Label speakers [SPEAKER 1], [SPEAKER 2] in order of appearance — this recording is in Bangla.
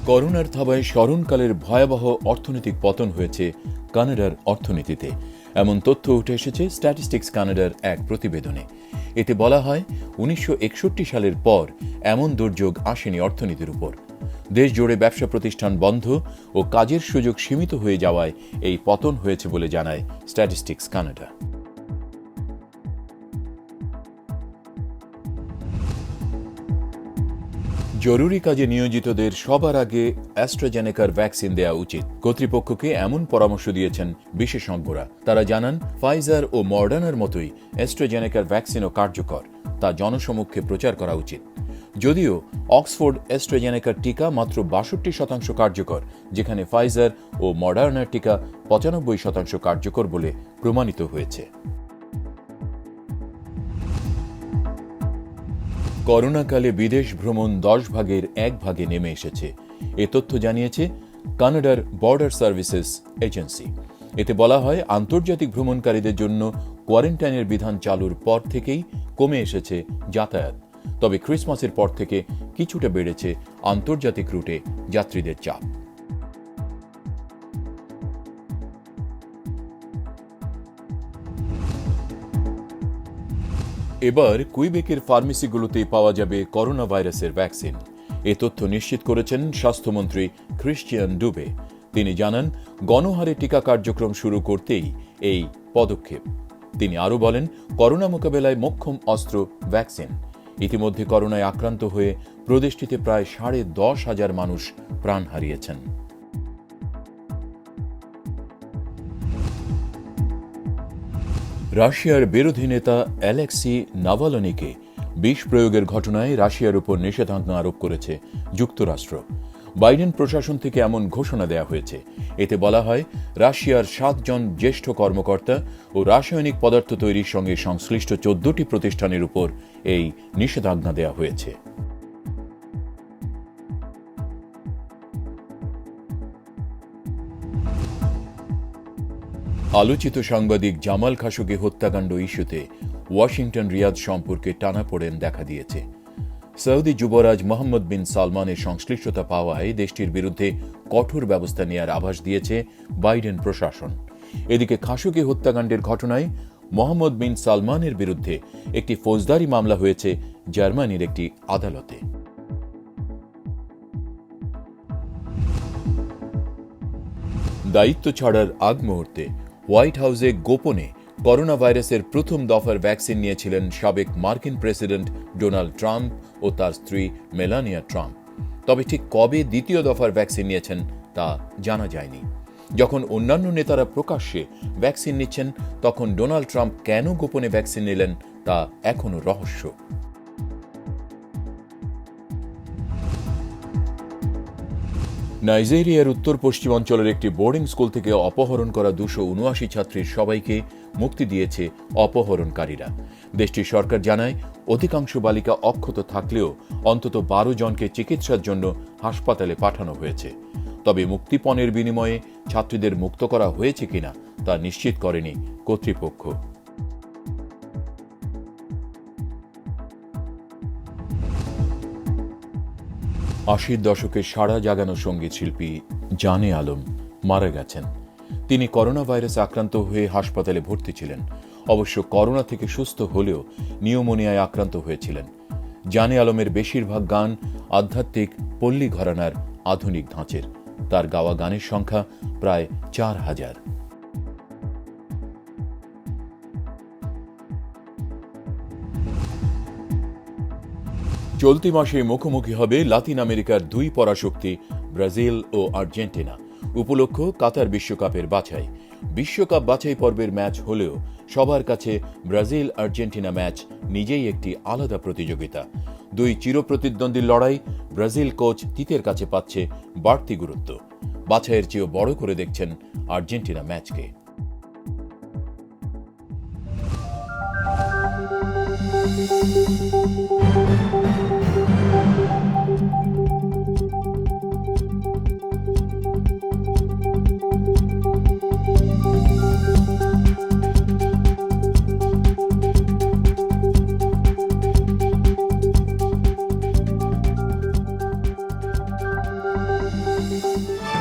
[SPEAKER 1] করোনার থাবায় স্মরণকালের ভয়াবহ অর্থনৈতিক পতন হয়েছে কানাডার অর্থনীতিতে, এমন তথ্য উঠে এসেছে স্ট্যাটিস্টিক্স কানাডার এক প্রতিবেদনে। এতে বলা হয় 1961 সালের পর এমন দুর্যোগ আসেনি অর্থনীতির উপর। দেশ জুড়ে ব্যবসা প্রতিষ্ঠান বন্ধ ও কাজের সুযোগ সীমিত হয়ে যাওয়ায় এই পতন হয়েছে বলে জানায় স্ট্যাটিস্টিক্স কানাডা। জরুরি কাজে নিয়োজিতদের সবার আগে অ্যাস্ট্রাজেনেকার ভ্যাকসিন দেওয়া উচিত। কর্তৃপক্ষকে এমন পরামর্শ দিয়েছেন বিশেষজ্ঞরা। তারা জানান, ফাইজার ও মডার্নার মতোই অ্যাস্ট্রাজেনেকার ভ্যাকসিনও কার্যকর, তা জনসমক্ষে প্রচার করা উচিত। যদিও অক্সফোর্ড অ্যাস্ট্রাজেনেকার টিকা মাত্র 62% কার্যকর, যেখানে ফাইজার ও মডার্নার টিকা 95% কার্যকর বলে প্রমাণিত হয়েছে। করোনাকালে বিদেশ ভ্রমণ 10 ভাগের 1 ভাগে নেমে এসেছে, এ তথ্য জানিয়েছে কানাডার বর্ডার সার্ভিসেস এজেন্সি। এতে বলা হয়, আন্তর্জাতিক ভ্রমণকারীদের জন্য কোয়ারেন্টাইনের বিধান চালুর পর থেকেই কমে এসেছে যাতায়াত। তবে ক্রিসমাসের পর থেকে কিছুটা বেড়েছে আন্তর্জাতিক রুটে যাত্রীদের চাপ। এবার কুইবেকের ফার্মেসিগুলোতেই পাওয়া যাবে করোনা ভাইরাসের ভ্যাকসিন। এ তথ্য নিশ্চিত করেছেন স্বাস্থ্যমন্ত্রী ক্রিশ্চিয়ান ডুবে। তিনি জানান, গণহারে টিকা কার্যক্রম শুরু করতেই এই পদক্ষেপ। তিনি আরও বলেন, করোনা মোকাবেলায় মোক্ষম অস্ত্র ভ্যাকসিন। ইতিমধ্যে করোনায় আক্রান্ত হয়ে প্রদেশটিতে প্রায় 10,500 মানুষ প্রাণ হারিয়েছেন। রাশিয়ার বিরোধী নেতা অ্যালেক্সি নাভালনিকে বিষ প্রয়োগের ঘটনায় রাশিয়ার উপর নিষেধাজ্ঞা আরোপ করেছে যুক্তরাষ্ট্র। বাইডেন প্রশাসন থেকে এমন ঘোষণা দেওয়া হয়েছে। এতে বলা হয়, রাশিয়ার 7 জন জ্যেষ্ঠ কর্মকর্তা ও রাসায়নিক পদার্থ তৈরির সঙ্গে সংশ্লিষ্ট 14টি প্রতিষ্ঠানের উপর এই নিষেধাজ্ঞা দেওয়া হয়েছে। আলোচিত সাংবাদিক জামাল খাশোগি হত্যাকাণ্ড ইস্যুতে ওয়াশিংটন রিয়াদ সম্পর্কে টানাপোড়েন দেখা দিয়েছে। সৌদি যুবরাজ মোহাম্মদ বিন সালমানের সংশ্লিষ্টতা পাওয়ায় দেশটির বিরুদ্ধে কঠোর ব্যবস্থা নেওয়ার আভাস দিয়েছে বাইডেন প্রশাসন। এদিকে খাশোগি হত্যাকাণ্ডের ঘটনায় মোহাম্মদ বিন সালমানের বিরুদ্ধে একটি ফৌজদারি মামলা হয়েছে জার্মানির একটি আদালতে। দায়িত্ব ছাড়ার আগ মুহূর্তে হোয়াইট হাউসে গোপনে করোনা ভাইরাসের প্রথম দফার ভ্যাকসিন নিয়েছিলেন সাবেক মার্কিন প্রেসিডেন্ট ডোনাল্ড ট্রাম্প ও তার স্ত্রী মেলানিয়া ট্রাম্প। তবে ঠিক কবে দ্বিতীয় দফার ভ্যাকসিন নিয়েছেন তা জানা যায়নি। যখন অন্যান্য নেতারা প্রকাশ্যে ভ্যাকসিন নিচ্ছেন, তখন ডোনাল্ড ট্রাম্প কেন গোপনে ভ্যাকসিন নিলেন তা এখনো রহস্য। নাইজেরিয়ার উত্তর পশ্চিমাঞ্চলের একটি বোর্ডিং স্কুল থেকে অপহরণ করা 279 ছাত্রীর সবাইকে মুক্তি দিয়েছে অপহরণকারীরা। দেশটির সরকার জানায়, অধিকাংশ বালিকা অক্ষত থাকলেও অন্তত 12 জনকে চিকিৎসার জন্য হাসপাতালে পাঠানো হয়েছে। তবে মুক্তিপণের বিনিময়ে ছাত্রীদের মুক্ত করা হয়েছে কিনা তা নিশ্চিত করেনি কর্তৃপক্ষ। 80-র দশকে সাড়া জাগানো সঙ্গীত শিল্পী জানে আলম মারা গেছেন। তিনি করোনা ভাইরাসে আক্রান্ত হয়ে হাসপাতালে ভর্তি ছিলেন। অবশ্য করোনা থেকে সুস্থ হলেও নিউমোনিয়ায় আক্রান্ত হয়েছিলেন। জানে আলমের বেশিরভাগ গান আধ্যাত্মিক পল্লী ঘরানার আধুনিক ধাঁচের। তার গাওয়া গানের সংখ্যা প্রায় 4000। চলতি মাসে মুখোমুখি হবে লাতিন আমেরিকার 2 পরাশক্তি ব্রাজিল ও আর্জেন্টিনা। উপলক্ষ কাতার বিশ্বকাপের বাছাই। বিশ্বকাপ বাছাই পর্বের ম্যাচ হলেও সবার কাছে ব্রাজিল আর্জেন্টিনা ম্যাচ নিজেই একটি আলাদা প্রতিযোগিতা। 2 চিরপ্রতিদ্বন্দ্বীর লড়াই। ব্রাজিল কোচ তিতের কাছে পাচ্ছে বাড়তি গুরুত্ব। বাছাইয়ের চেয়েও বড় করে দেখছেন আর্জেন্টিনা ম্যাচকে।
[SPEAKER 2] করুন।